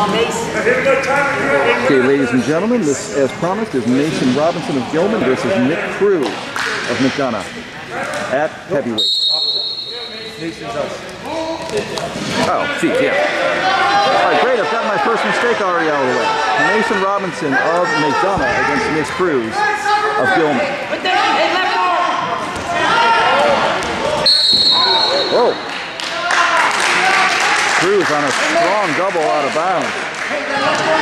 Okay, ladies and gentlemen, this, as promised, is Mason Robinson of Gilman versus Nick Cruz of McDonogh at heavyweight. Oh, geez, yeah. All right, great. I've got my first mistake already out of the way. Mason Robinson of McDonogh against Nick Cruz of Gilman. Whoa. Cruz on a strong double out of bounds.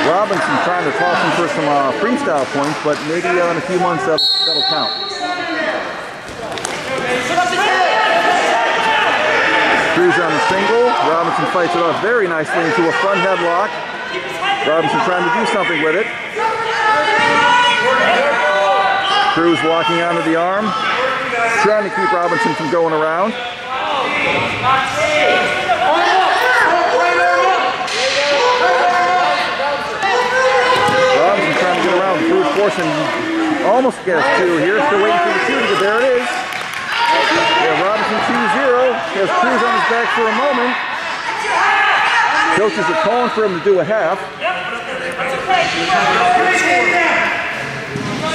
Robinson trying to toss him for some freestyle points, but maybe in a few months that'll count. Cruz on the single. Robinson fights it off very nicely into a front headlock. Robinson trying to do something with it. Cruz walking onto the arm, trying to keep Robinson from going around. Robinson trying to get around. Cruz forcing almost gets two here. Still waiting for the two to get there. It is. Yeah, Robinson 2-0. Has Cruz on his back for a moment. Coaches are calling for him to do a half.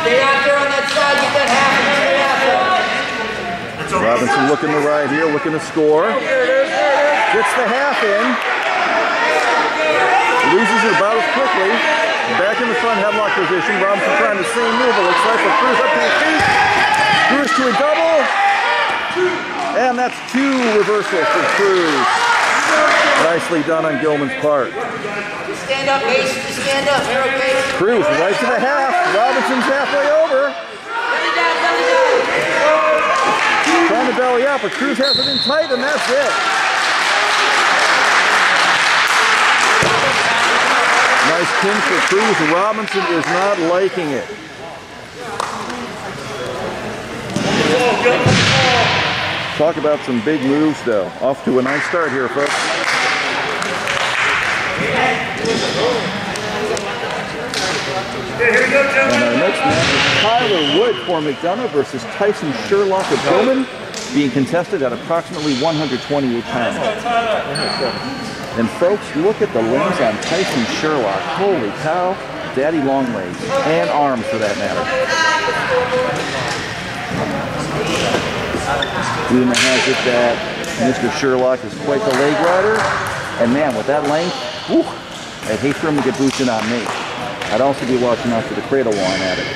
Stay out there on that side, get that half and stay out there. Robinson looking to ride here, looking to score. Gets the half in. Loses it about as quickly. Back in the front headlock position. Robinson trying the same move, it looks like, but Cruz up to his feet. Cruz to a double. And that's two reversals for Cruz. Nicely done on Gilman's part. Just stand up, Mason. Just stand up. You're okay. Cruz right to the half. Robinson's halfway over. Belly down, belly down. Trying to belly up, but Cruz has it in tight, and that's it. Nice pin for Cruz. Robinson is not liking it. Talk about some big moves, though. Off to a nice start here, folks. And our next match is Tyler Wood for McDonogh versus Tyson Sherlock of Gilman, being contested at approximately 128 pounds. And folks, look at the limbs on Tyson Sherlock. Holy cow, daddy long legs, and arms for that matter. Rumor has it that Mr. Sherlock is quite the leg rider, and man, with that length, whew, I'd hate for him to get boosted on me. I'd also be watching out for the cradle while I'm at it.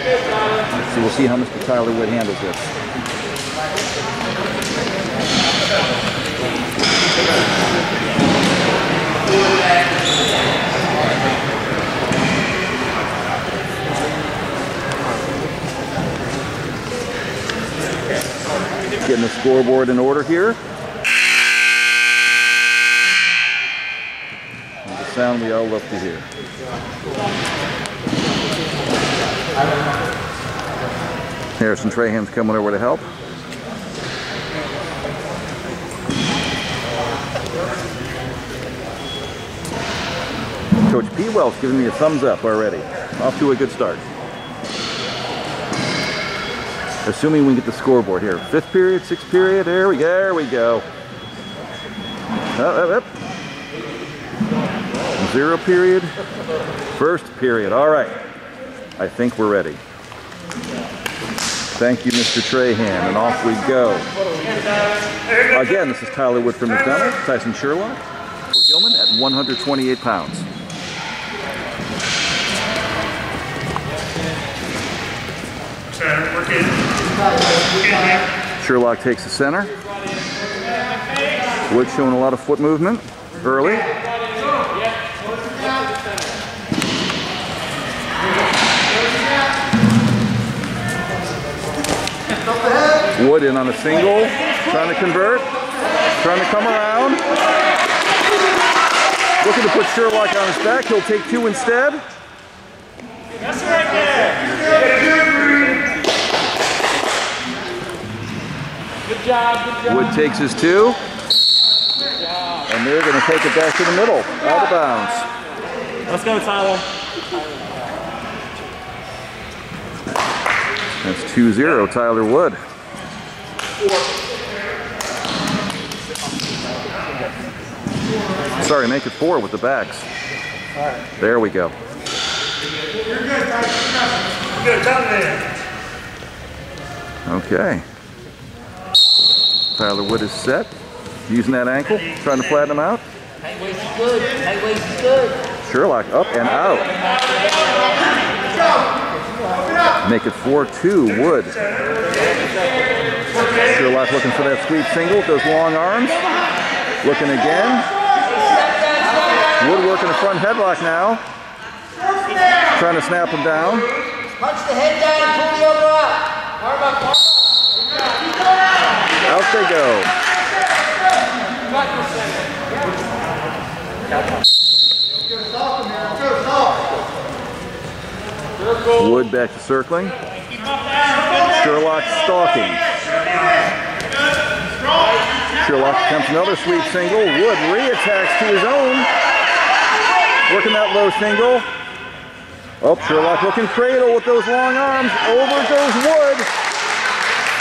So we'll see how Mr. Tyler Wood handles this. Getting the scoreboard in order here. And the sound we all love to hear. Harrison Trahan's coming over to help. Coach P. Wells giving me a thumbs up already. Off to a good start. Assuming we get the scoreboard here. 5th period, 6th period, there we go. Up. 0 period, 1st period. All right, I think we're ready. Thank you, Mr. Trahan, and off we go. Again, this is Tyler Wood from McDonald, Tyson Sherlock for Gilman at 128 pounds. Sherlock takes the center. Wood showing a lot of foot movement early. Wood in on a single, trying to convert, trying to come around. Looking to put Sherlock on his back. He'll take two instead. That's right there. Good job, good job. Wood takes his two. And they're going to take it back to the middle, out of bounds. Let's go, Tyler. That's 2-0, Tyler Wood. Sorry, make it 4 with the backs. There we go. You're good, good, there. Okay. Tyler Wood is set. Using that ankle, trying to flatten him out. Tight waist is good. Tight waist is good. Sherlock up and out. Make it 4-2, Wood. Sherlock looking for that sweep single, those long arms. Looking again. Wood working the front headlock now. Trying to snap him down. Punch the head down and pull the elbow out. Arm up, arm up. Out they go. Wood back to circling. Sherlock stalking. Sherlock attempts another sweep single. Wood re-attacks to his own. Working that low single. Oh, Sherlock looking cradle with those long arms. Over goes Wood.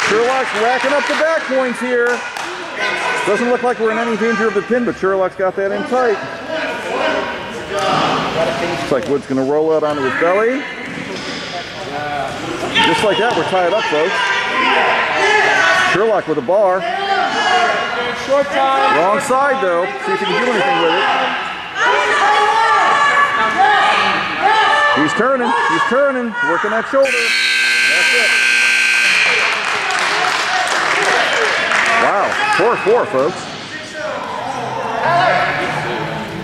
Sherlock's racking up the back points here. Doesn't look like we're in any danger of the pin, but Sherlock's got that in tight. Looks like Wood's going to roll out onto his belly. Just like that, we're tied up, folks. Sherlock with a bar. Wrong side, though. See if he can do anything with it. He's turning, working that shoulder. That's it. Wow, 4-4, folks.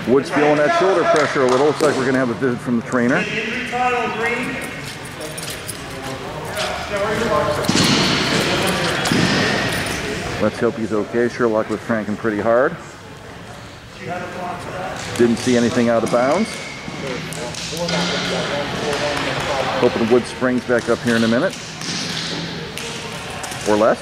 Wood's feeling that shoulder pressure a little. Looks like we're going to have a visit from the trainer. Let's hope he's okay. Sherlock was cranking pretty hard. Didn't see anything out of bounds. Hoping Wood springs back up here in a minute. Or less.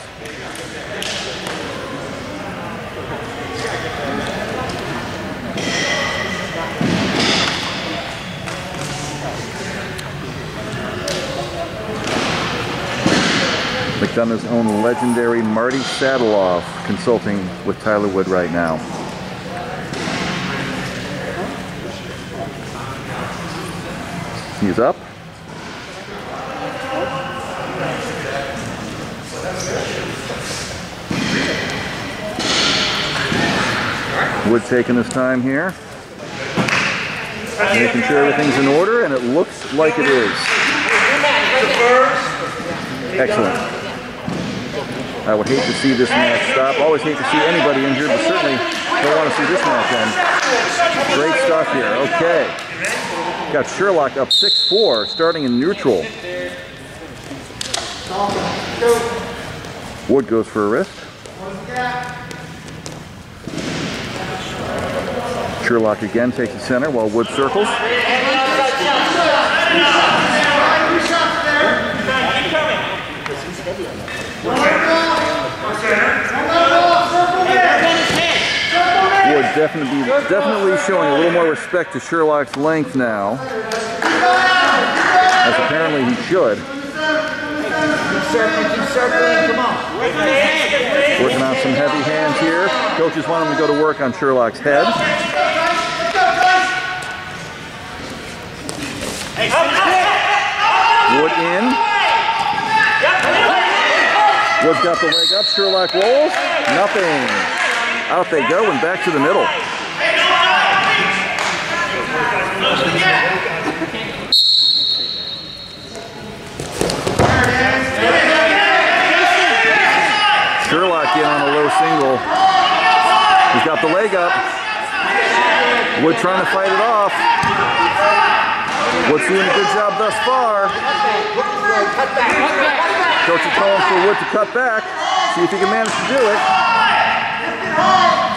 McDonough's own legendary Marty Saddleoff consulting with Tyler Wood right now. He's up. Wood taking his time here. Making sure everything's in order, and it looks like it is. Excellent. I would hate to see this match stop. Always hate to see anybody injured, but certainly don't want to see this match end. Great stuff here. Okay. Got Sherlock up 6-4, starting in neutral. Wood goes for a wrist. Sherlock again takes the center while Wood circles. Wood definitely showing a little more respect to Sherlock's length now, as apparently he should. Working on some heavy hands here. Coaches want him to go to work on Sherlock's head. Wood in. Wood's got the leg up. Sherlock rolls. Nothing. Out they go and back to the middle. Sherlock in on a low single. He's got the leg up. Wood trying to fight it off. Wood's doing a good job thus far. Coach is calling for Wood to cut back. See if he can manage to do it.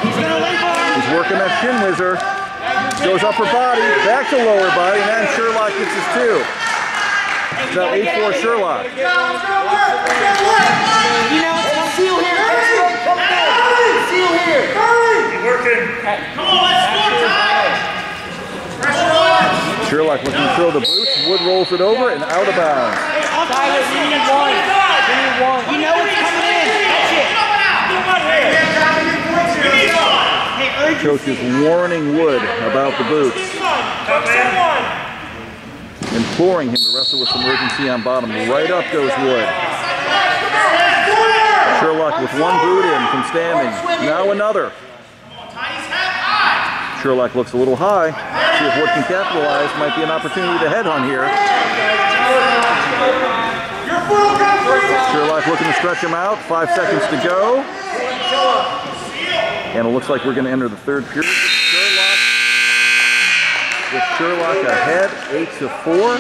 He's working that shin whizzer. Goes upper body, back to lower body, and then Sherlock gets his two. It's now 8-4 Sherlock. You know, seal here. Seal here. Keep working. Come on, let's score. Pressure on. Sherlock looking to throw the boots. Wood rolls it over and out of bounds. Tyler, we need one. You know it's coming in. That's it. Coach is warning Wood about the boots. Imploring him to wrestle with some urgency on bottom. Right up goes Wood. Sherlock with one boot in from standing. Now another. Sherlock looks a little high. See if Wood can capitalize. Might be an opportunity to head on here. Sherlock looking to stretch him out. 5 seconds to go. And it looks like we're going to enter the third period. With Sherlock ahead, 8-4.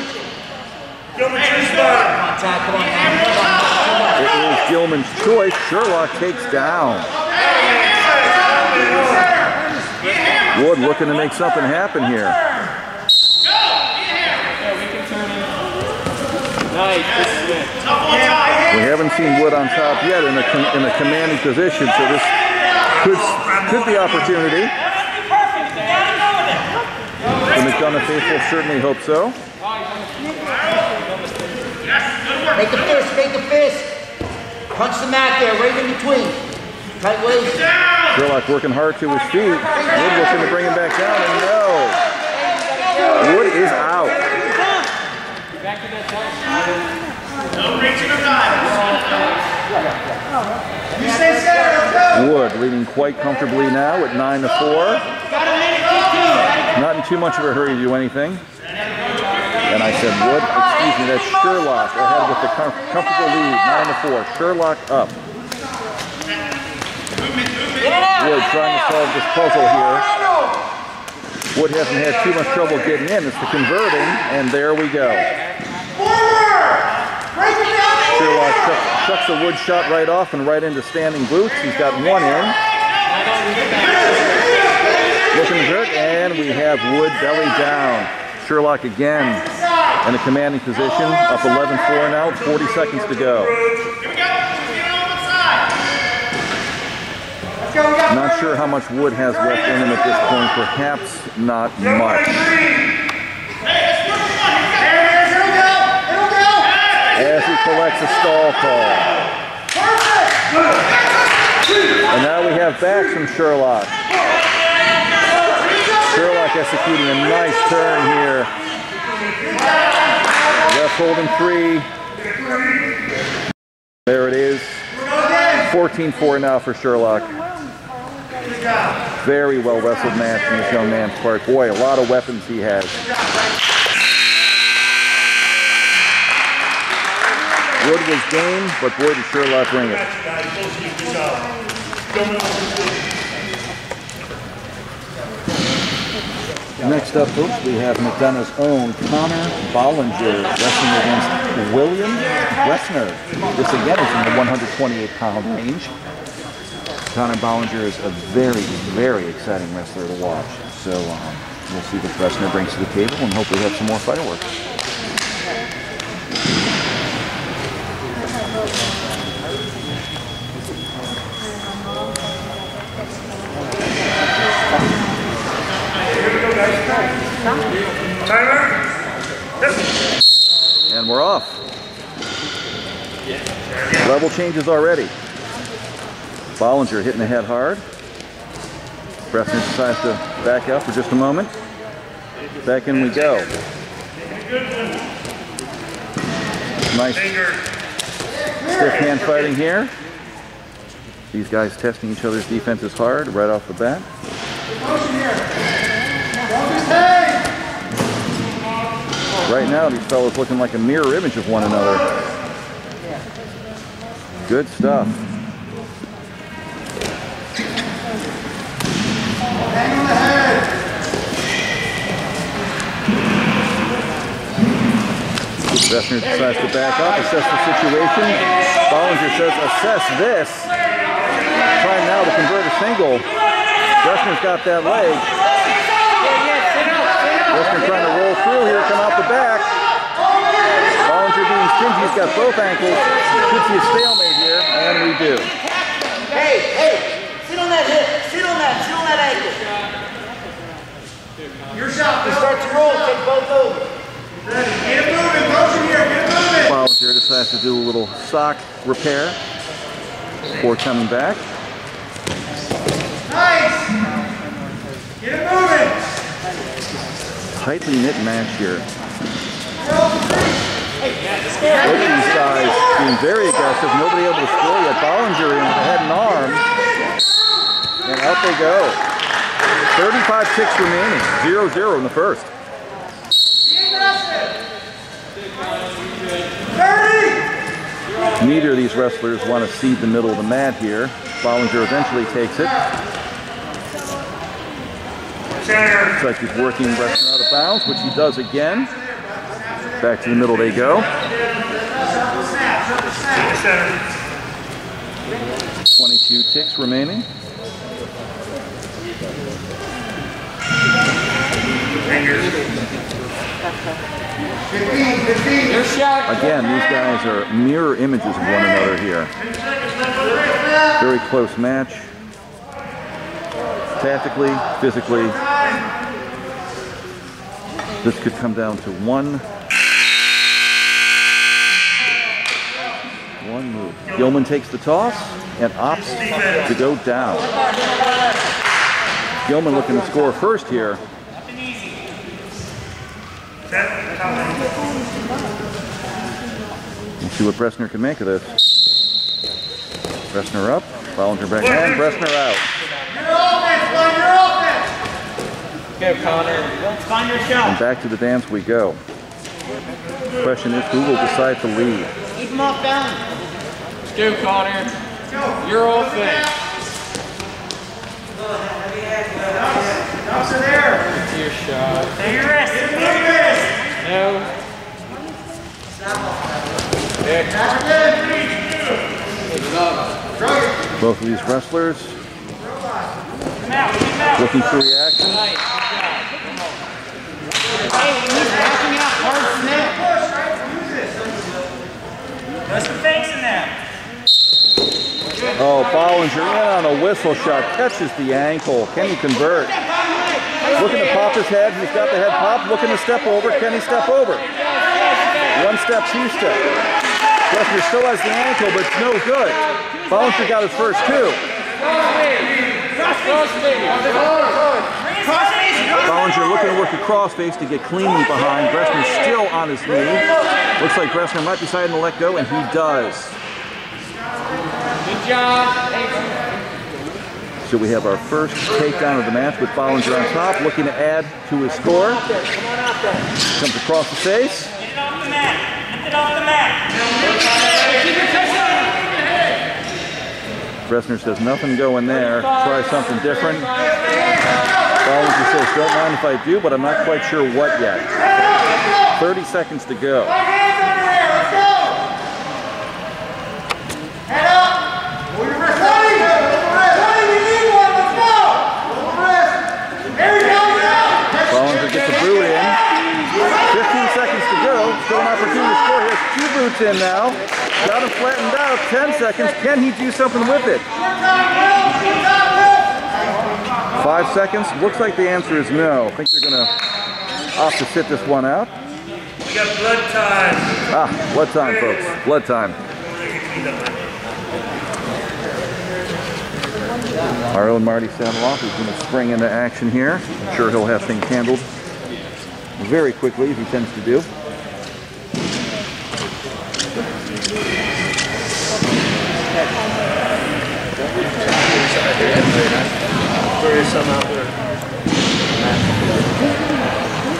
It is Gilman's choice. Sherlock takes down. Wood looking to make something happen here. We haven't seen Wood on top yet in a commanding position, so this could be opportunity. The McDonogh faithful certainly hope so. Make a fist, make a fist. Punch the mat there, right in between. Tight waist. Sherlock working hard to his feet. Wood looking to bring him back down, and no. Wood is out. No reaching or diving. Wood leading quite comfortably now at 9-4. Not in too much of a hurry to do anything. And I said Wood, excuse me, that's Sherlock ahead with the comfortable lead, 9-4. Sherlock up. Wood trying to solve this puzzle here. Wood hasn't had too much trouble getting in. It's the converting, and there we go. Sherlock chucks a Wood shot right off and right into standing boots. He's got one in. Looking to hurt, and we have Wood belly down. Sherlock again in a commanding position, up 11-4 now, 40 seconds to go. Not sure how much Wood has left in him at this point, perhaps not much. As he collects a stall call. And now we have backs from Sherlock. Sherlock executing a nice turn here. Ref holding 3. There it is. 14-4 now for Sherlock. Very well wrestled match from this young man's part. Boy, a lot of weapons he has. Wood was game, but boy did Sherlock bring it. Next up, folks, we have McDonough's own Connor Bollinger wrestling against William Westner. This again is in the 128-pound range. Connor Bollinger is a very, very exciting wrestler to watch. So we'll see what Westner brings to the table and hopefully have some more fireworks. Timer. And we're off. Level changes already. Bollinger hitting the head hard. Westner decides to back up for just a moment. Back in we go. Nice stiff hand fighting here. These guys testing each other's defenses hard right off the bat. Right now, these fellows looking like a mirror image of one another. Good stuff. Westner decides to back up, assess the situation. Bollinger says, assess this. Trying now to convert a single. Westner's got that leg. Westner trying to roll through here, come out the back. Bollinger being stingy, he's got both ankles. Could see a stalemate here, and we do. Hey, sit on that hip, sit on that ankle. Your shot. You start to roll, take both over. Get moving, motion here, get moving. Bollinger decides to do a little sock repair before coming back. Nice. Get it moving. tightly knit match here. Both these guys being very aggressive. Nobody able to score yet. Bollinger in with the head and arm. And out they go. 35 ticks remaining. 0-0 in the first. 30! Neither of these wrestlers want to cede the middle of the mat here. Bollinger eventually takes it. Looks like he's working Westner out of bounds, which he does again. Back to the middle they go. 22 ticks remaining. Again, these guys are mirror images of one another here. Very close match. Tactically, physically, this could come down to one move. Gilman takes the toss and opts to go down. Gilman looking to score first here. We'll see what Westner can make of this. Westner up, Bollinger back in, Westner out. Go, Connor. Let's find your shot. And back to the dance we go. The question is, who will decide to lead? Keep him off balance. Let's go, Connor. You're all thing. Get your shot. Stay your wrist. No. Both of these wrestlers looking for reaction. Hey, he's backing out hard snap. There's some fakes in there. Oh, Bollinger in on a whistle shot, catches the ankle. Can he convert? Looking to pop his head. He's got the head pop. Looking to step over. Can he step over? One step, two step. Westner still has the ankle, but it's no good. Bollinger got his first two. Bollinger looking to work a crossface to get clean behind. Westner still on his knee. Looks like Westner might be deciding to let go, and he does. Good job. So we have our first takedown of the match with Bollinger on top, looking to add to his score. Comes across the face. Get it off the mat. Get it off the mat. Westner says nothing going there. Try something different. Bollinger says, don't mind if I do, but I'm not quite sure what yet. 30 seconds to go. Head up! Hold your wrist. Bollinger gets a boot in. 15 seconds to go. Still an opportunity to score here. 2 boots in now. Got him flattened out. 10 seconds. Can he do something with it? 5 seconds. Looks like the answer is no. I think they're going to opt to sit this one out. We got blood time. Ah, blood time, folks. Blood time. Our own Marty Sandloff is going to spring into action here. I'm sure he'll have things handled very quickly, as he tends to do.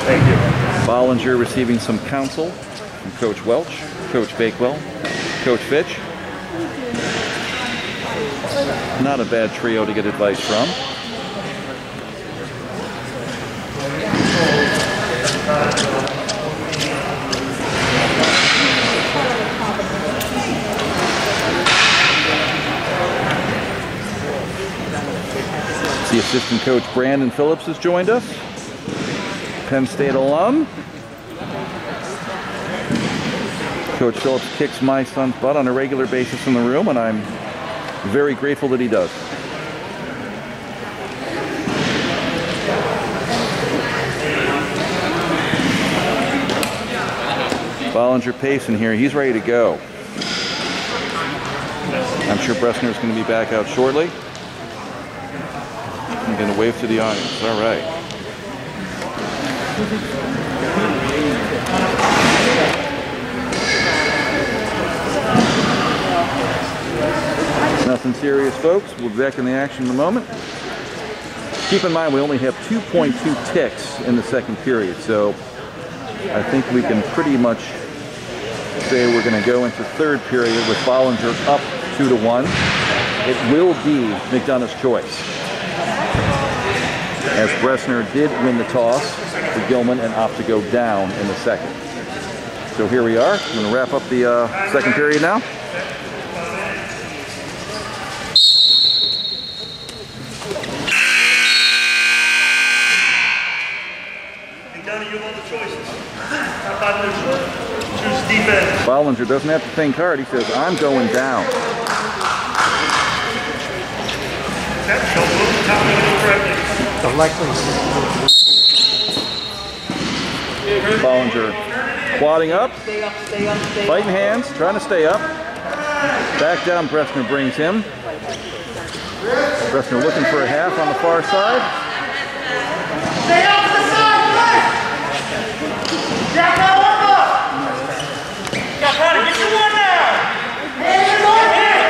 Thank you. Bollinger receiving some counsel from Coach Welch, Coach Bakewell, Coach Fitch. Not a bad trio to get advice from. The assistant coach Brandon Phillips has joined us. Penn State alum. Coach Phillips kicks my son's butt on a regular basis in the room, and I'm very grateful that he does. Bollinger pacing here. He's ready to go. I'm sure Westner's going to be back out shortly. I'm going to wave to the audience. All right. Nothing serious, folks. We'll be back in the action in a moment. Keep in mind we only have 2.2 ticks in the second period, so I think we can pretty much say we're going to go into third period with Bollinger up 2-1. It will be McDonough's choice, as Westner did win the toss for Gilman and opt to go down in the second. So here we are. I'm going to wrap up the second period now. You want the choices. How about this? Choose defense. Bollinger doesn't have to think hard. He says, I'm going down. Bollinger quadding up, fighting hands, trying to stay up. Back down, Westner brings him. Westner looking for a half on the far side. Stay off the side! Jack that get you one now!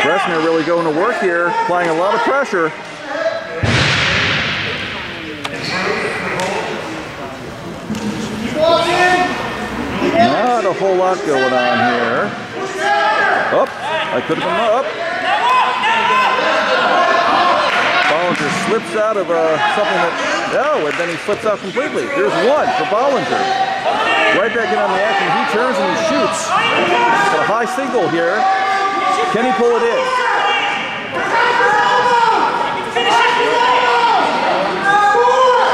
Westner really going to work here, applying a lot of pressure. Not a whole lot going on here. Up, I could have been up. Bollinger slips out of something that, no, and then he slips out completely. There's one for Bollinger. Right back in on the action, he turns and he shoots. Got a high single here. Can he pull it in?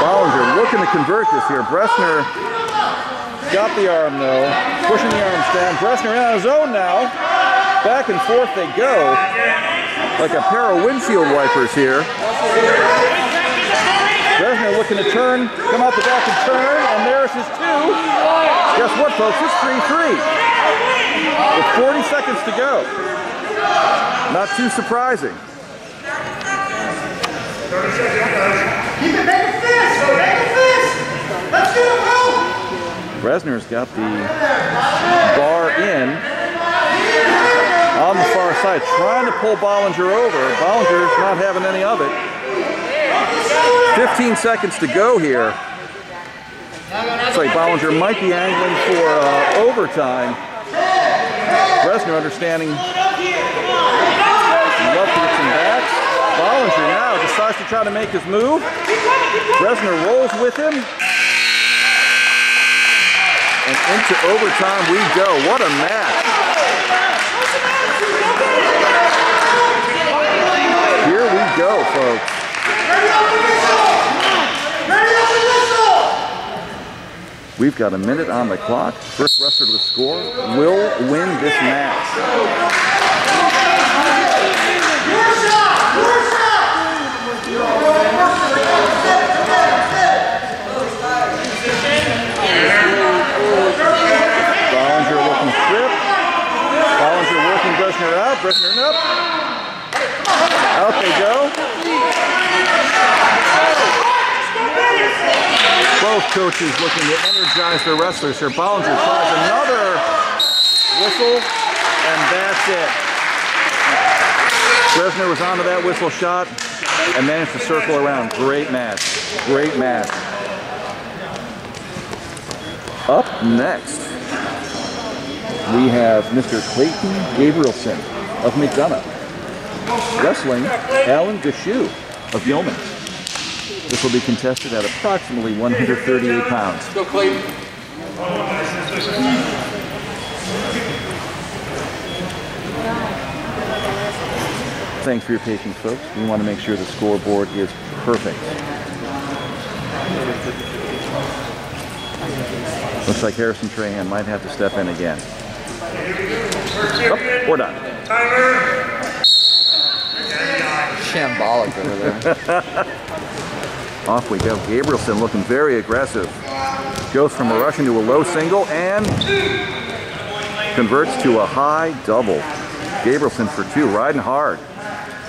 Bollinger looking to convert this here. Westner got the arm though, pushing the arms down. Westner in his zone now. Back and forth they go, like a pair of windshield wipers here. Westner looking to turn, come out the back and turn, and there's his two. Guess what, folks? It's 3-3. With 40 seconds to go. Not too surprising. 30 seconds, guys. Keep it, make a fist! Make a fist! Let's do it, bro! Westner's got the bar in on the far side, trying to pull Bollinger over. Bollinger's not having any of it. 15 seconds to go here. Looks like Bollinger might be angling for overtime. Westner understanding left hits and backs. Bollinger now decides to try to make his move. Westner rolls with him. And into overtime we go. What a match. Here we go, folks. We've got a minute on the clock. First wrestler to score will win this match. Bollinger looking strip. Bollinger working Westner out. Westner up. Out they go. Both coaches looking to energize their wrestlers here. Bollinger tries another whistle, and that's it. Westner was onto that whistle shot and managed to circle around. Great match. Great match. Up next, we have Mr. Clayton Gabrielson of McDonogh wrestling Alan Gashu of Gilman. This will be contested at approximately 138 pounds. Go, Clayton. Thanks for your patience, folks. We want to make sure the scoreboard is perfect. Looks like Harrison Trahan might have to step in again. Oh, we're done. Shambolic over there. Off we go. Gabrielson looking very aggressive. Goes from a Russian to a low single and converts to a high double. Gabrielson for two, riding hard.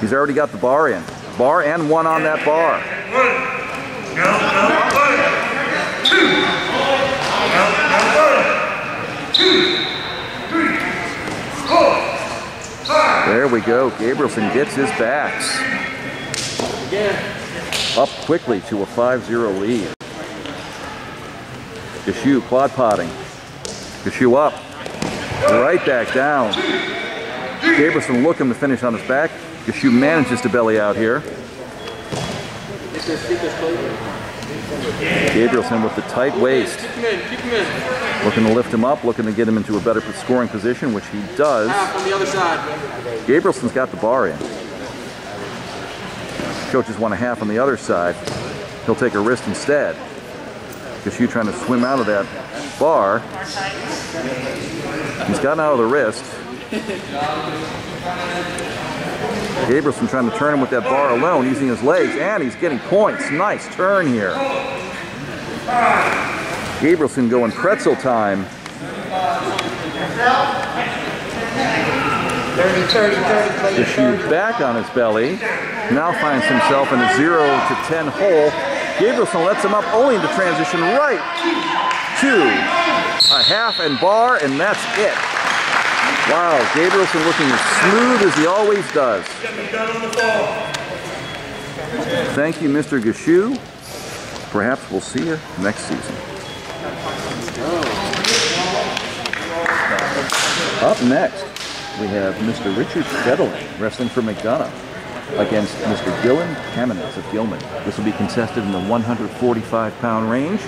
He's already got the bar in. Bar and one on that bar. 1, 2. There we go. Gabrielson gets his backs. Up quickly to a 5-0 lead. Gashu quad potting. Gashu up. Right back down. Gabrielson looking to finish on his back. Gashu manages to belly out here. Gabrielson with the tight waist. Looking to lift him up, looking to get him into a better scoring position, which he does. On the other side. Gabrielson's got the bar in. Coaches want a half on the other side. He'll take a wrist instead. Gashu trying to swim out of that bar. He's gotten out of the wrist. Gabrielson trying to turn him with that bar alone, using his legs, and he's getting points. Nice turn here. Gabrielson going pretzel time. 30. Gashu back on his belly. Now finds himself in a 0 to 10 hole. Gabrielson lets him up only to transition right to a half and bar, and that's it. Wow, Gabrielson looking as smooth as he always does. Thank you, Mr. Gashu. Perhaps we'll see you next season. Up next, we have Mr. Richard Fedlin wrestling for McDonogh against Mr. Dylan Kamenetz of Gilman. This will be contested in the 145-pound range.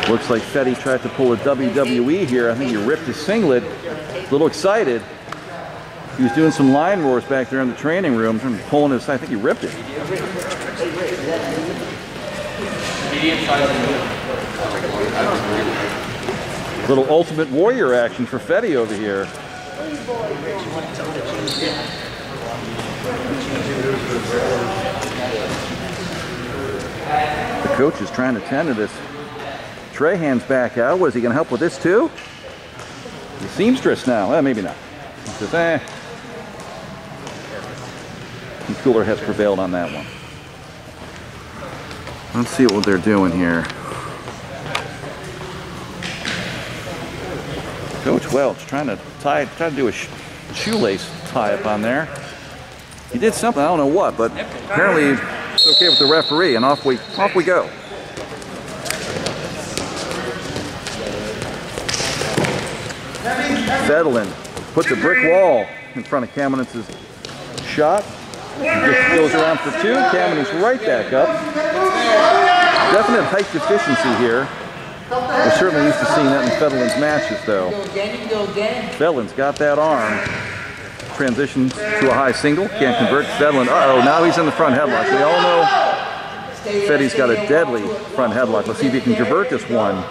Looks like Fetty tried to pull a WWE here. I think he ripped his singlet. A little excited. He was doing some line roars back there in the training room, pulling his, I think he ripped it. Little Ultimate Warrior action for Fetty over here. The coach is trying to tend to this. Trahan's back out. Was he going to help with this too? The seamstress now. Well, maybe not. He says, And cooler has prevailed on that one. Let's see what they're doing here. Coach Welch trying to do a shoelace tie-up on there. He did something, I don't know what, but apparently it's okay with the referee, and off we go. Fedlin puts a brick wall in front of Kamenetz's shot. He just goes around for two. Kamenetz right back up. Definite height deficiency here. We're certainly used to seeing that in Fedlin's matches, though. Fedlin's got that arm. Transitions to a high single. Can't convert. Fedlin. Uh-oh, now he's in the front headlock. We all know Fetty's got a deadly front headlock. Let's see if he can convert this one.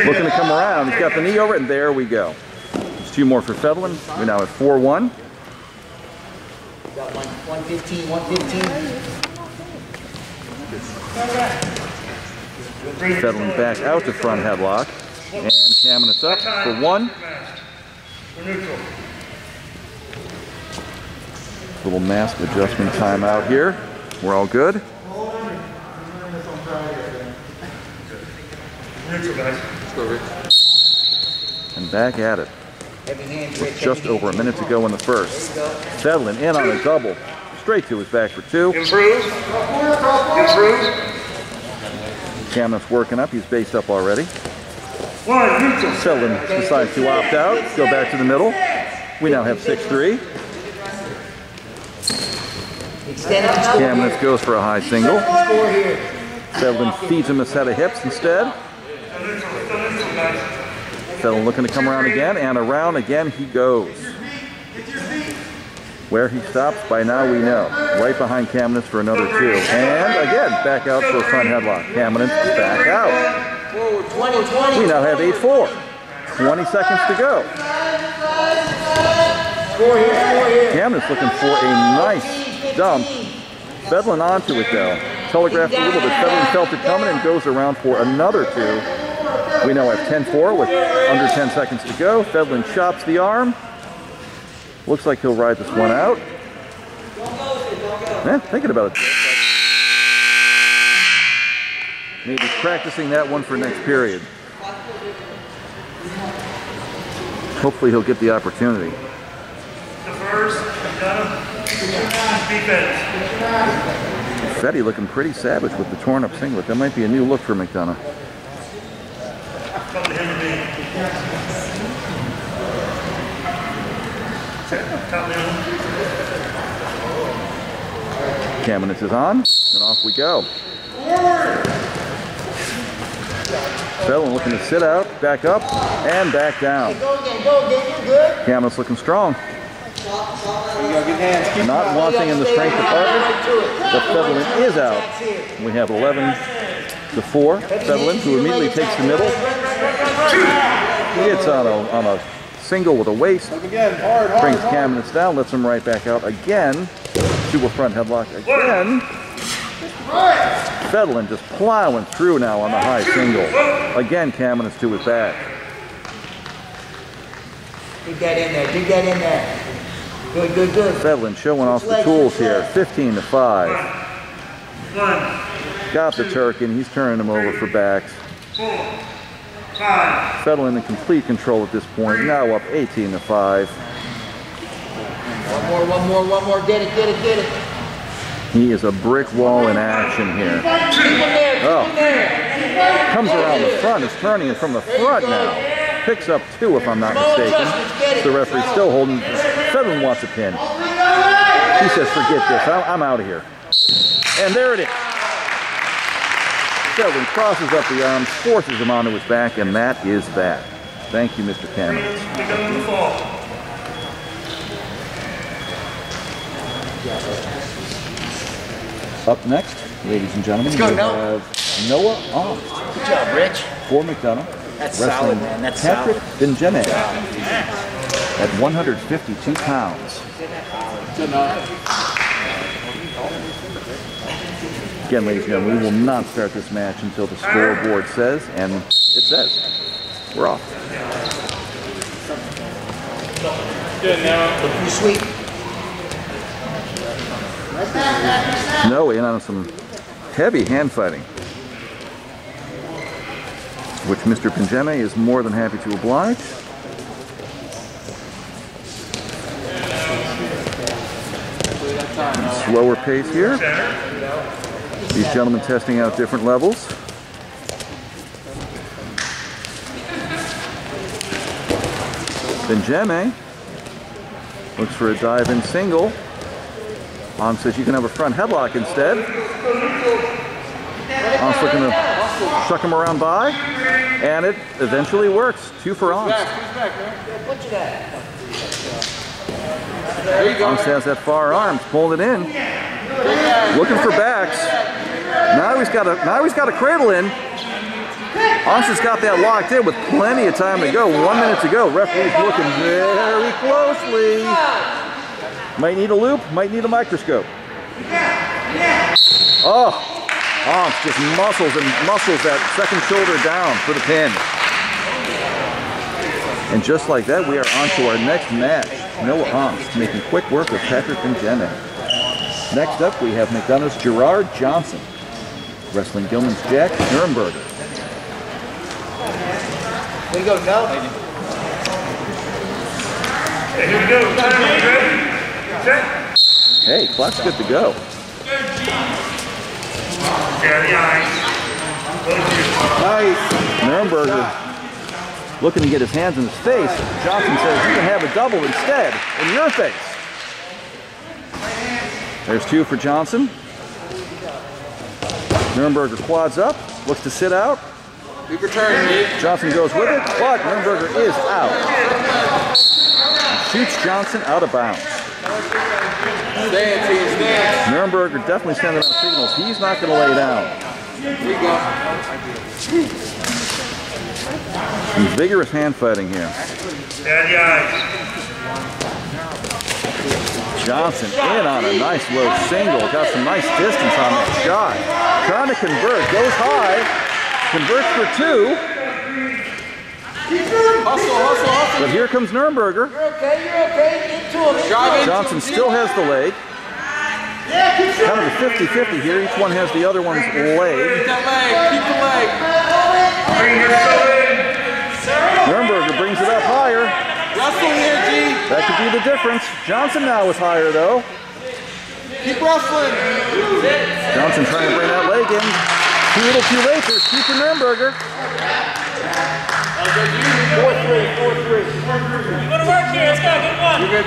Looking to come around. He's got the knee over it, and there we go. There's two more for Fedlin. We now have 4-1. Got 115, 115. Fedlin back out to front headlock. And Kamenetz up for one. Little mask adjustment timeout here. We're all good. And back at it. With just over a minute to go in the first. Fedlin in on a double. Straight to his back for two. Kamenetz working up. He's based up already. Fedlin decides to opt out. Go back to the middle. We now have 6-3. Kamenetz goes for a high single. Fedlin feeds him a set of hips instead. Fedlin looking to come around again, and around again he goes. Where he stops, by now we know. Right behind Kamenetz for another two. And again, back out for a front headlock. Kamenetz back out. We now have 8-4. 20 seconds to go. Kamenetz looking for a nice dump. Fedlin onto it though. Telegraphed a little bit. Fedlin felt it coming and goes around for another two. We now have 10-4 with under 10 seconds to go. Fedlin chops the arm. Looks like he'll ride this one out. Thinking about it. Maybe practicing that one for next period. Hopefully he'll get the opportunity. The first, defense. Fetty looking pretty savage with the torn up singlet. That might be a new look for McDonogh. Come to him and me. Top down. Kamenetz is on, and off we go. Fellin looking to sit out, back up, and back down. Go again, you're good. Kamenetz looking strong. Not wanting in the strength department, but Fedlin is out. We have 11-4. Fedlin, who immediately takes the middle. He hits on a single with a waist. Brings Kamenetz down, lets him right back out again. To a front headlock again. Fedlin just plowing through now on the high single. Again, Kamenetz to his back. Dig that in there, dig that in there. Good, good, good. Fedlin showing off the tools here. 15-5. Got the Turkin. He's turning him over for backs. 4, 5. Fedlin in complete control at this point. Now up 18-5. One more. Get it. He is a brick wall in action here. Oh, comes around the front. Is turning it from the front now. Picks up 2 if I'm not mistaken. The referee still holding. Fedlin wants a pin. He says, forget this. I'm out of here. And there it is. Fedlin crosses up the arms, forces him onto his back, and that is that. Thank you, Mr. Kamenetz. Up next, ladies and gentlemen, we have Noah Ongst. Good job, Rich. For McDonogh. That's wrestling solid, man. That's Patrick solid. Benjamin at 152 pounds. Again, ladies and gentlemen, we will not start this match until the scoreboard says, and it says, we're off. Good now. Pretty sweet. Snow in on some heavy hand fighting, which Mr. Benjamin is more than happy to oblige. Slower pace here. These gentlemen testing out different levels. Benjamin looks for a dive-in single. Ong says you can have a front headlock instead. Ong's looking to chuck him around by, and it eventually works. 2 for Ong. Ong has that far arm, pulling it in, looking for backs. Now he's got a cradle in. Ong has got that locked in with plenty of time to go. 1 minute to go. Referee's looking very closely. Might need a loop, might need a microscope. Oh, Ong just muscles that second shoulder down for the pin. And just like that, we are on to our next match. Noah Ongst making quick work of Patrick Benjamin. Next up, we have McDonough's Gerard Johnson wrestling Gilman's Jack Nuremberg. There you go, no. Here we go. Ready? Set. Hey, clock's good to go. Nice. Nuremberger looking to get his hands in his face. Johnson says you can have a double instead in your face. There's 2 for Johnson. Nuremberger quads up, looks to sit out. Johnson goes with it, but Nuremberger is out. Shoots Johnson out of bounds. Nuremberger definitely sending out signals. He's not going to lay down. Some vigorous hand fighting here. Johnson in on a nice low single. Got some nice distance on that shot. Trying to convert. Goes high. Converts for 2. But here comes Nuremberger. You're okay. Into him. Johnson still has the leg. Kind of a 50-50 here. Each one has the other one's leg. Keep that leg. Keep the leg. Nuremberger brings it up higher. Wrestle here, G. That could be the difference. Johnson now is higher, though. Keep wrestling. Johnson trying to bring that leg in. Too little, too late. There's two for Nuremberger. 4-3. Good work here. Let's go. Good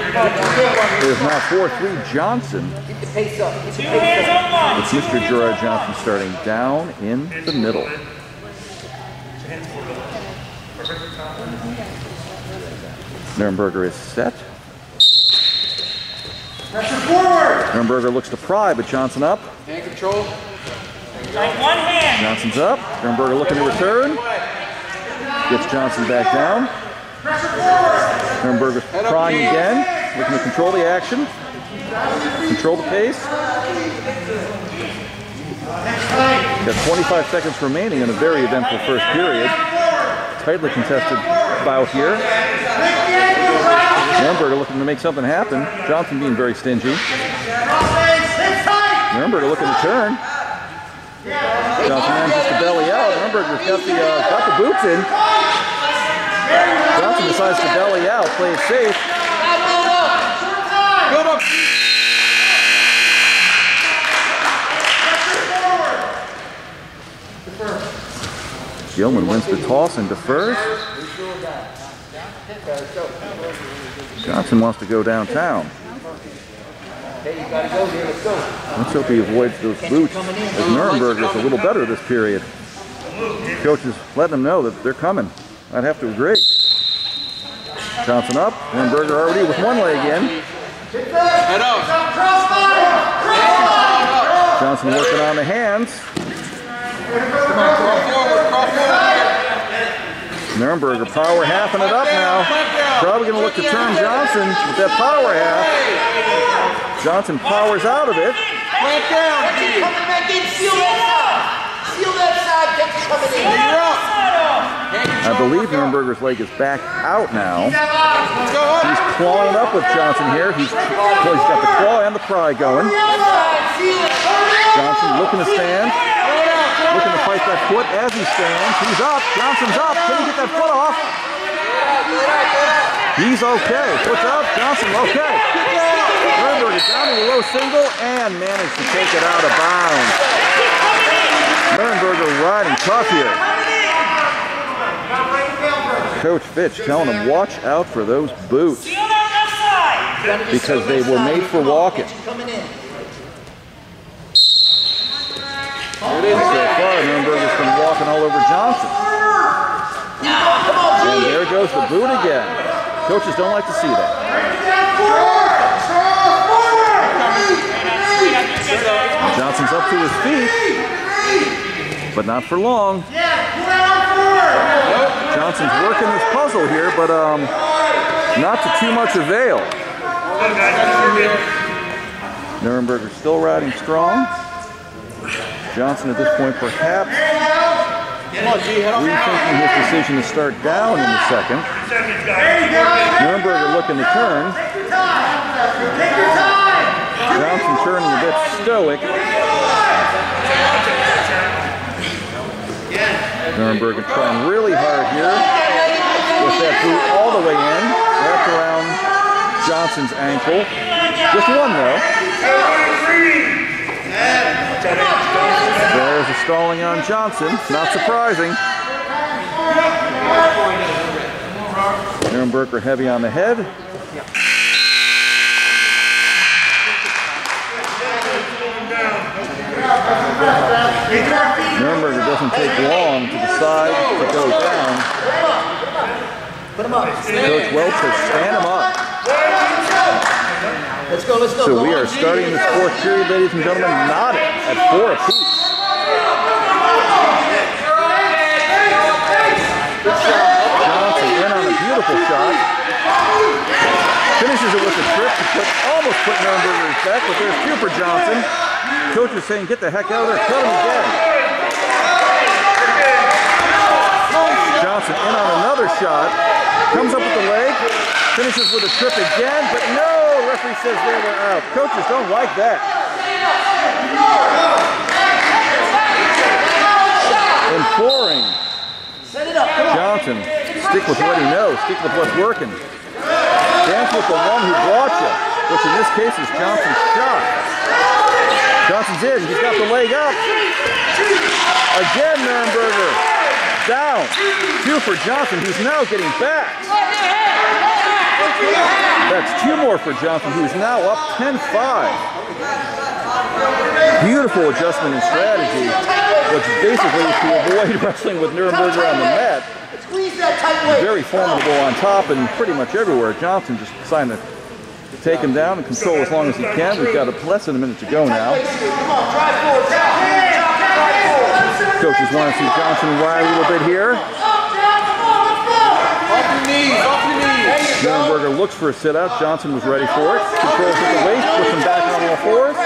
one. It is now 4-3 Johnson. Keep the pace up. Keep the Two pace hands up. on one. It's Mr. Gerard Johnson starting down in the middle. Nuremberger is set. Pressure forward. Nuremberger looks to pry, but Johnson up. Hand control. Like one hand. Johnson's up. Nuremberger looking to return. Gets Johnson back down. Nuremberger's prying again. Looking to control the action. Control the pace. Got 25 seconds remaining in a very eventful first period. Tightly contested bout here. Nuremberger looking to make something happen. Johnson being very stingy. Nuremberger looking to turn. Johnson manages to belly out. Nuremberger's got the boots in. Johnson decides to belly out, play it safe. Build up. Gilman wins the toss and defers. Johnson wants to go downtown. Hey, you gotta go here. Let's go. Let's hope he avoids those boots, as Nuremberger's a little better this period. Coach is letting him know that they're coming. I'd have to agree. Johnson up. Nuremberger already with one leg in. Head out. Johnson working on the hands. Come on, crawl forward. Crawl forward. Nuremberger power halfing it up now. Probably going to look to turn Johnson with that power half. Johnson powers out of it. Plant down, G. Coming back in. Seal that side. Seal that side. Get coming in. You're up. I believe Nuremberger's leg is back out now. Let's go up. He's clawing it up with Johnson here. He's got the claw and the pry going. Johnson looking to stand. Looking to fight that foot as he stands. He's up. Johnson's up. Can he get that foot off? He's okay. Foot's up. Johnson okay. Nuremberger down to the low single and managed to take it out of bounds. Nuremberger riding tough here. Coach Fitch telling him, watch out for those boots because they were made for walking. So far, Nuremberger's been walking all over Johnson. And there goes the boot again. Coaches don't like to see that. Johnson's up to his feet, but not for long. Johnson's working this puzzle here, but not to too much avail. Nuremberger still riding strong. Johnson at this point perhaps rethinking his decision to start down in the second. Nuremberger looking to turn. Johnson turning a bit stoic. Nuremberger trying really hard here with that boot all the way in, wrapped around Johnson's ankle. Just one though. There's a stalling on Johnson, not surprising. Nuremberger heavy on the head. Nuremberger doesn't take long to decide to go down. Put him up. Coach Welch says stand him up. Let's go, let's go. So we are starting this fourth period, ladies and gentlemen, knotted at 4 apiece. Johnson in on a beautiful shot. Finishes it with a trip to almost put Nuremberger's back, but there's two for Johnson. Coach is saying, get the heck out of there, cut him again. Johnson in on another shot. Comes up with the leg. Finishes with a trip again, but no, referee says they were out. Coaches don't like that. Stick with what he knows. Stick with what's working. Dance with the one who brought you, which in this case is Johnson's shot. Johnson's in. He's got the leg up. Again, Nuremberger. Down. 2 for Johnson, who's now getting back. That's 2 more for Johnson, who's now up 10-5. Beautiful adjustment in strategy, which is basically to avoid wrestling with Nuremberger on the mat. Very formidable on top and pretty much everywhere. Johnson just decided to take him down and control as long as he can. We've got less than a minute to go now. Coaches want to see Johnson ride a little bit here. Off your knees, off your knees. Nuremberger looks for a sit-out. Johnson was ready for it. Controls at the waist, puts him back on all fours.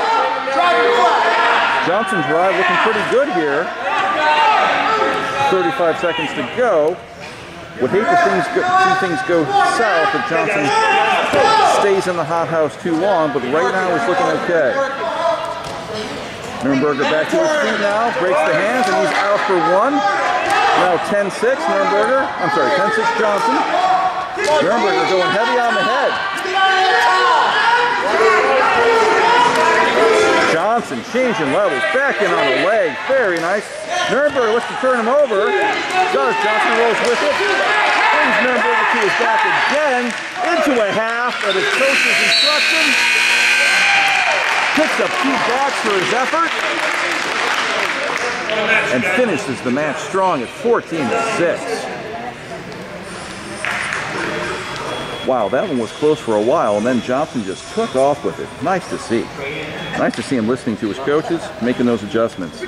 Johnson's ride looking pretty good here. 35 seconds to go. Would hate to see things go south if Johnson stays in the hothouse too long, but right now he's looking okay. Nuremberger back to his feet now, breaks the hands, and he's out for 1. Now 10-6, Nuremberger. I'm sorry, 10-6 Johnson. Nuremberger going heavy on the head. Johnson changing levels, back in on the leg, very nice. Nuremberger looks to turn him over. Does. Johnson rolls with it. Brings Nuremberger to his back again, into a half at his coach's instruction. Picks up 2 backs for his effort. And finishes the match strong at 14-6. Wow, that one was close for a while, and then Johnson just took off with it. Nice to see. Nice to see him listening to his coaches, making those adjustments.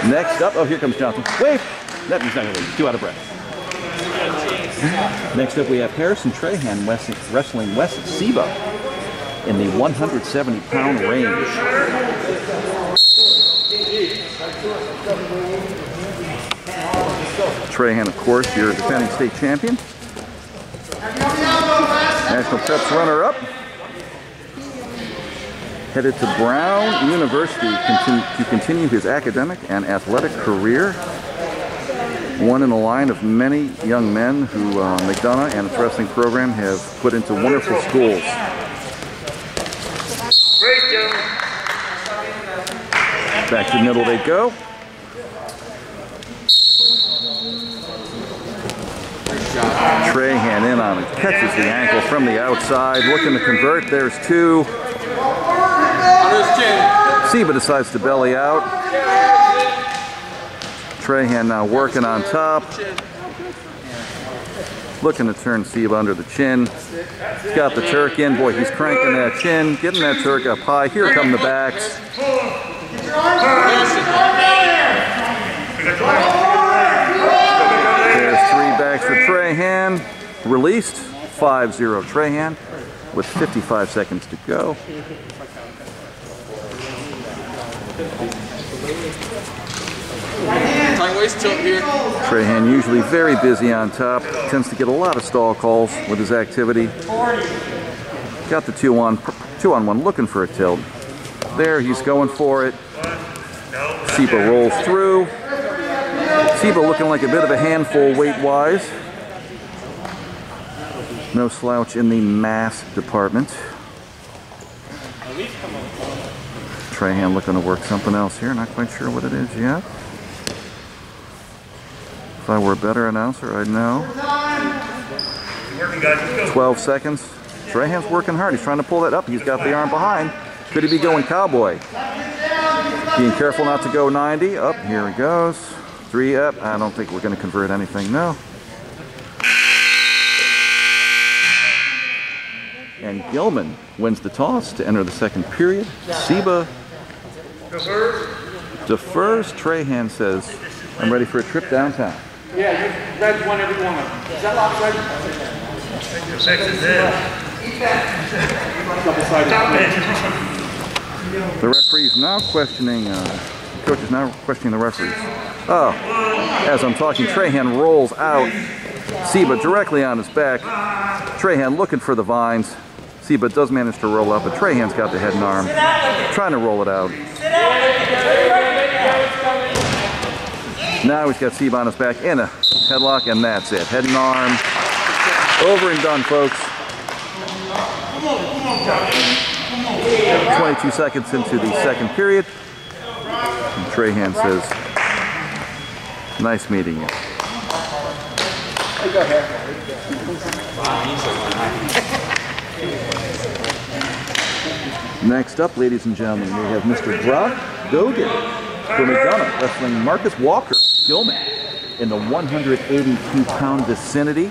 Next up, oh, here comes Johnson. Wait! That means not going to leave. 2 out of breath. Next up, we have Harrison Trahan wrestling West Seba in the 170-pound range. Trahan, of course, your defending state champion. National Preps runner-up. Headed to Brown University to continue his academic and athletic career. One in a line of many young men who McDonogh and its wrestling program have put into wonderful schools. Back to the middle they go. Trahan in on it, catches the ankle from the outside, looking to convert. There's 2. Seba decides to belly out. Trahan now working on top. Looking to turn Seba under the chin. He's got the Turk in. Boy, he's cranking that chin, getting that Turk up high. Here come the backs. There's 3 backs for Trahan. Released. 5-0 Trahan with 55 seconds to go. Trahan usually very busy on top. Tends to get a lot of stall calls with his activity. Got the 2-on-1 looking for a tilt. There, he's going for it. Seba rolls through. Seba looking like a bit of a handful weight-wise. No slouch in the mass department. Trahan looking to work something else here. Not quite sure what it is yet. If I were a better announcer, I'd know. 12 seconds. Trahan's working hard. He's trying to pull that up. He's got the arm behind. Could he be going cowboy? Being careful not to go 90. Up, here he goes. 3 up. I don't think we're going to convert anything, no. And Gilman wins the toss to enter the second period. Seba defers. Trahan says, I'm ready for a trip downtown. Yeah, you read one every one of them. Is that lopsided? The referee's now questioning, coach is now questioning the referees. Oh, as I'm talking, Trahan rolls out. Seba directly on his back. Trahan looking for the vines. Seba does manage to roll up, but Trahan's got the head and arm. Trying to roll it out. Now he's got Seba on his back in a headlock, and that's it. Head and arm. Over and done, folks. 22 seconds into the second period. And Trahan says, nice meeting you. Next up, ladies and gentlemen, we have Mr. Brock Gogan for McDonald wrestling Marcus Walker Gilman in the 182-pound vicinity.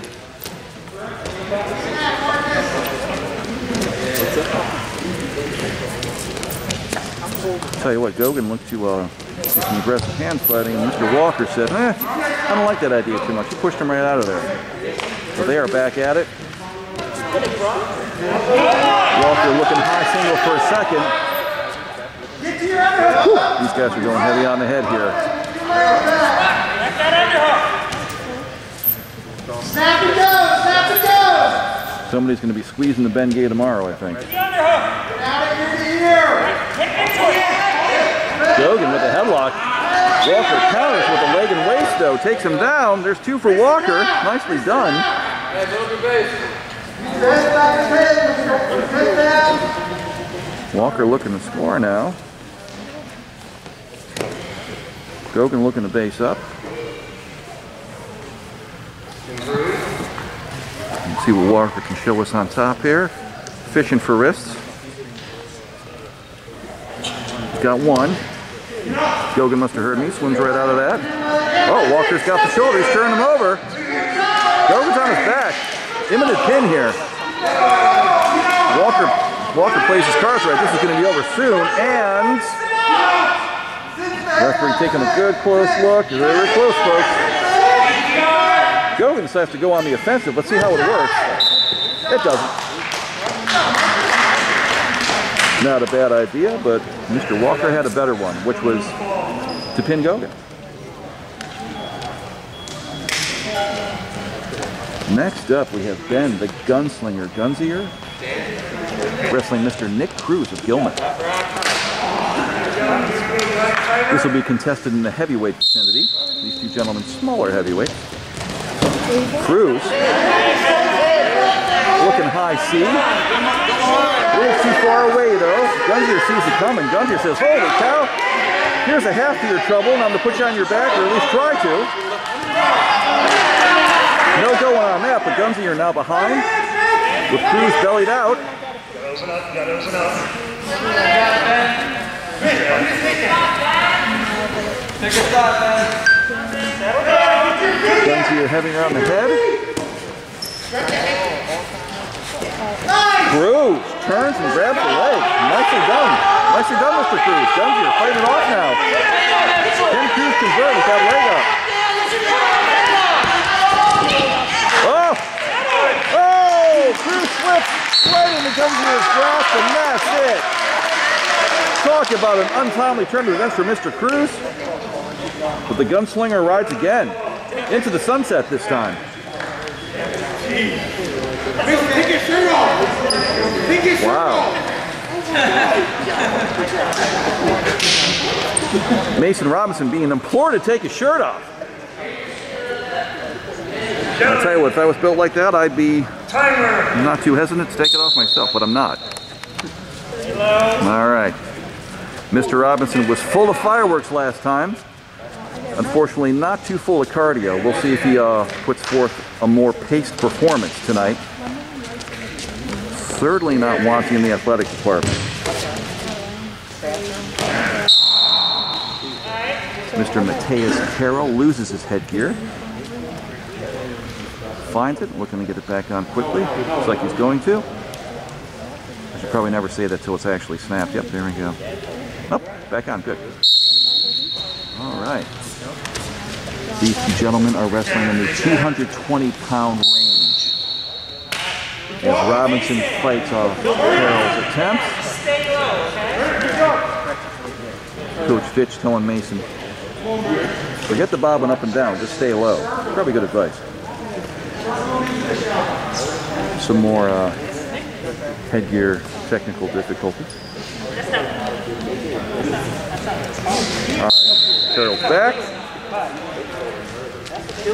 Tell you what, Gogan looked to do some aggressive hand fighting, and Mr. Walker said, I don't like that idea too much. He pushed him right out of there. So they are back at it. Walker looking high single for a second. Whew, these guys are going heavy on the head here. Snap and go! Snap and go! Somebody's going to be squeezing the Ben Gay tomorrow, I think. Gogan with a headlock. Walker counters with a leg and waist, though. Takes him down. There's two for Walker. Nicely done. Walker looking to score now. Gogan looking to base up. Let's see what Walker can show us on top here. Fishing for wrists. He's got one. Gogan must have heard me. Swims right out of that. Oh, Walker's got the shoulder. He's turning him over. Gogan's on his back. Imminent pin here. Walker plays his cards right. This is going to be over soon. And referee taking a good close look. Very close, folks. Gogan decides to go on the offensive. Let's see how it works. It doesn't. Not a bad idea, but Mr. Walker had a better one, which was to pin Gogan. Next up, we have Ben, the Gunslinger Gunzier, wrestling Mr. Nick Cruz of Gilman. This will be contested in the heavyweight vicinity. These two gentlemen, smaller heavyweights. Cruz, looking high C. A little too far away, though. Gunzier sees it coming. Gunzier says, holy cow, here's a half to your trouble, and I'm going to put you on your back, or at least try to. No going on that, but Gunzier now behind, with Cruz bellied out. Gunzier heavy around the head. Cruz turns and grabs the leg. Nicely done. Nicely done, Mr. Cruz. Gunzier fighting it off now. Can Cruz convert with that leg up? Oh! Oh! Cruz slips right into Gunzier's grasp, and that's it. Talk about an untimely turn to events for Mr. Cruz. But the Gunslinger rides again. Into the sunset this time. Wow. Mason Robinson being implored to take his shirt off. I'll tell you what, if I was built like that, I'd be not too hesitant to take it off myself, but I'm not. All right. Mr. Robinson was full of fireworks last time. Unfortunately, not too full of cardio. We'll see if he puts forth a more paced performance tonight. Certainly not wanting in the athletic department. Mr. Mateus Carroll loses his headgear. Finds it, looking to get it back on quickly. Looks like he's going to. I should probably never say that till it's actually snapped. Yep, there we go. Oh, back on, good. All right. These two gentlemen are wrestling in the 220-pound range. As Robinson fights off Carroll's attempts. Coach Fitch telling Mason, forget the bobbing up and down, just stay low. Probably good advice. Some more headgear technical difficulties. All right, Carroll's back.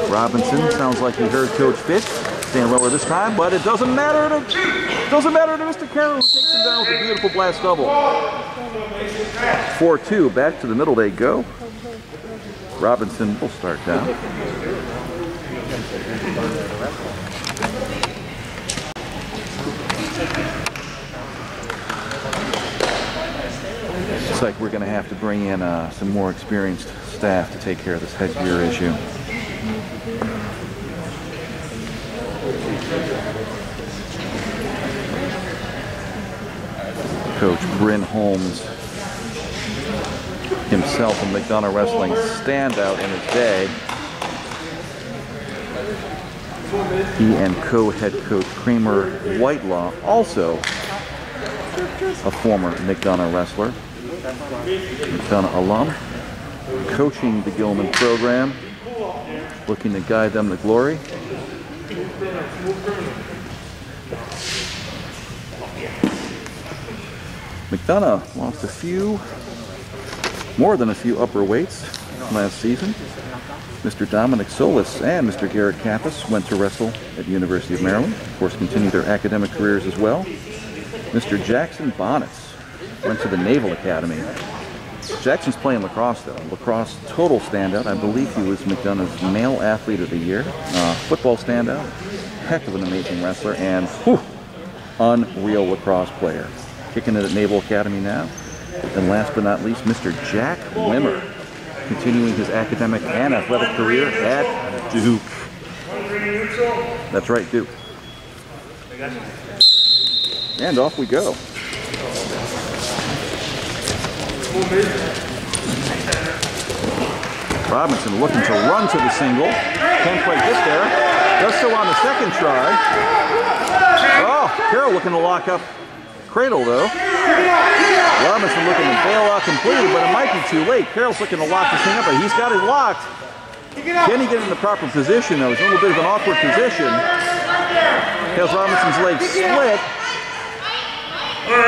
Robinson, sounds like you heard Coach Fitz staying lower this time, but it doesn't matter to Mr. Carroll, who takes him down with a beautiful blast double. 4-2, back to the middle they go. Robinson will start down. Looks like we're going to have to bring in some more experienced staff to take care of this headgear issue. Coach Bryn Holmes, himself a McDonogh Wrestling standout in his day. He and co-head coach Kramer Whitelaw, also a former McDonogh wrestler, McDonogh alum, coaching the Gilman program, looking to guide them to glory. McDonogh lost more than a few upper weights last season. Mr. Dominic Solis and Mr. Gerard Kappas went to wrestle at the University of Maryland. Of course, continued their academic careers as well. Mr. Jackson Bonnets went to the Naval Academy. Jackson's playing lacrosse though. Lacrosse total standout. I believe he was McDonogh's Male Athlete of the Year. Football standout. Heck of an amazing wrestler and unreal lacrosse player. Kicking it at Naval Academy now. And last but not least, Mr. Jack Wimmer, continuing his academic and athletic career at Duke. That's right, Duke. And off we go. Robinson looking to run to the single. Can't quite get there. Does so on the second try. Oh, Carroll looking to lock up Cradle though. Robinson looking to bail out completely, but it might be too late. Carroll's looking to lock this thing up, but he's got it locked. Can he get in the proper position though? It's a little bit of an awkward position. Has Robinson's legs split.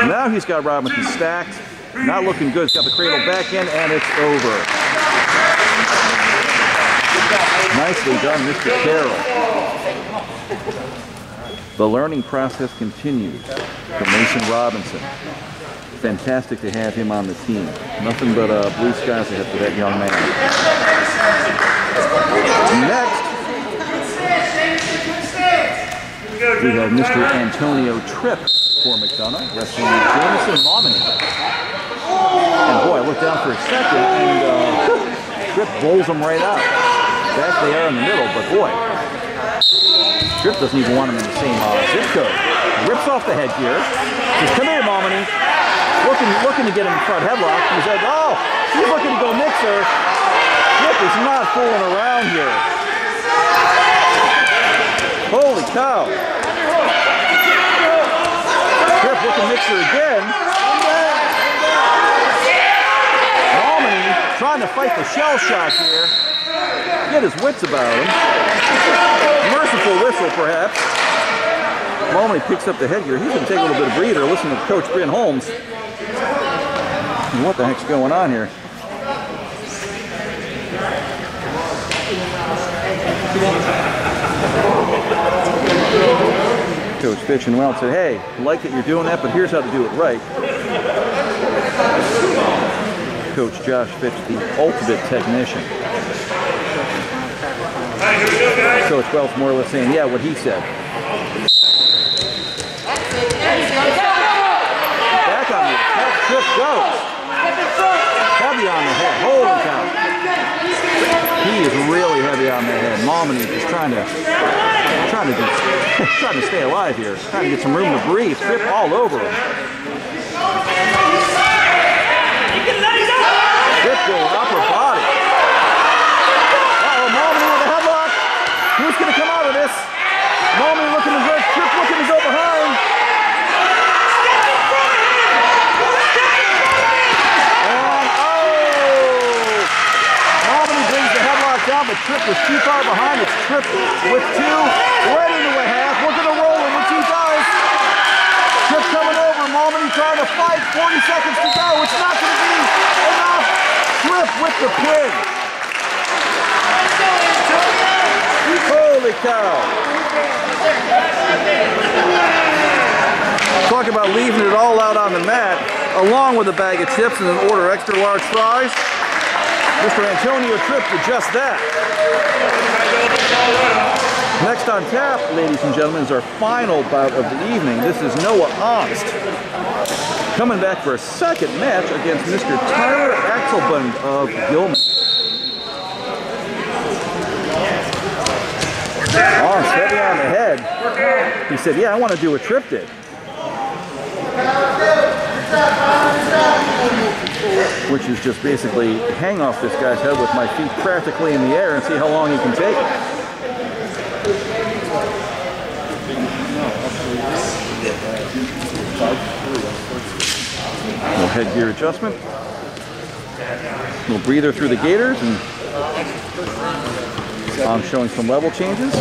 Now he's got Robinson stacked. Not looking good. He's got the Cradle back in, and it's over. Nicely done, Mr. Carroll. The learning process continues for Mason Robinson. Fantastic to have him on the team. Nothing but blue skies ahead for that young man. Next, we have Mr. Antonio Tripp for McDonogh, wrestling with Jameson Momini. And boy, I looked down for a second, and Tripp bowls him right out. Back they are in the middle, but boy, Tripp doesn't even want him in the same zip code. Rips off the headgear. Says, "Come here, Momini." Looking to get him in front headlock. He said, "Oh, he's looking to go mixer." Tripp is not fooling around here. Holy cow. Tripp looking mixer again. Momini trying to fight the shell shock here. Get his wits about him. Merciful whistle, perhaps. Momini picks up the headgear. He's going to take a little bit of breather. Listen to Coach Bryn Holmes. What the heck's going on here? Coach Fitch and Welch said, "Hey, I like that you're doing that, but here's how to do it right." Coach Josh Fitch, the ultimate technician. Coach Welch more or less saying, yeah, what he said. Back on the attack, Tripp goes. Heavy on the head, holy cow. He is really heavy on the head. Momini is trying to stay alive here, trying to get some room to breathe. Tripp all over him. Tripp going upper body. Uh-oh, Momini with a headlock. Who's going to come out of this? Momini looking to work, Tripp looking to go behind. Down, but Tripp was too far behind. It's Tripp with two, right into a half. We're going to roll him, which he does. Tripp coming over, Momini trying to fight. 40 seconds to go. It's not going to be enough. Tripp with the pin. Holy cow! Talk about leaving it all out on the mat, along with a bag of chips and an order extra large fries. Mr. Antonio Tripp did just that. Next on tap, ladies and gentlemen, is our final bout of the evening. This is Noah Ernst coming back for a second match against Mr. Tyler Axelbund of Gilman. Ernst, heavy on the head. He said, yeah, I want to do what Tripp did. Which is just basically hang off this guy's head with my feet practically in the air and see how long he can take it. Little headgear adjustment. Little breather through the gaiters, and I'm showing some level changes.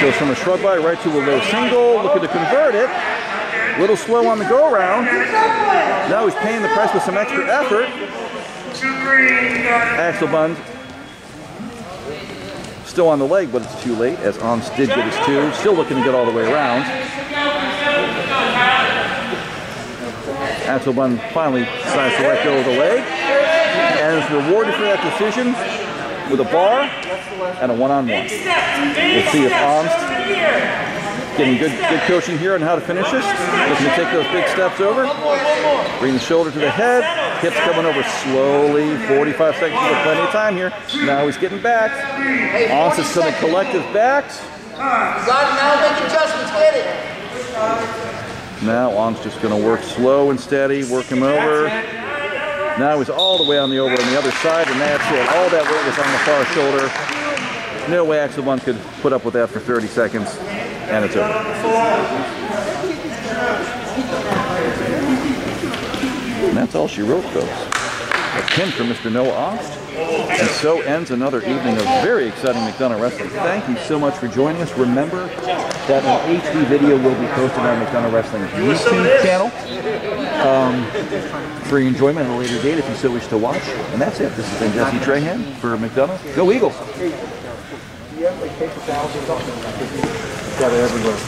Goes from a shrug by right to a low single, looking to convert it. A little slow on the go-around. Now he's paying the price with some extra effort. Axelbund still on the leg, but it's too late, as Ernst did get his two. Still looking to get all the way around. Axelbund finally decides to let go of the leg, and is rewarded for that decision with a bar and a one-on-one. We'll see if Ernst getting good coaching here on how to finish this. Looking to take those big steps over. Bring the shoulder to the head. Hips coming over slowly. 45 seconds with plenty of time here. Now he's getting back. Ernst is going to collect his backs. Got it, now make adjustments, get it. Now Ernst just going to work slow and steady, work him over. Now he's all the way on the over on the other side, and that's it. All that weight was on the far shoulder. No way Axelbund could put up with that for 30 seconds, and it's over. And that's all she wrote, folks. A pin for Mr. Noah Ernst. And so ends another evening of very exciting McDonogh wrestling. Thank you so much for joining us. Remember that an HD video will be posted on McDonogh Wrestling's YouTube channel for your enjoyment at a later date if you so wish to watch. And that's it. This has been Jesse Trahan for McDonogh. Go Eagles! You have like paper towels or something? Got it everywhere.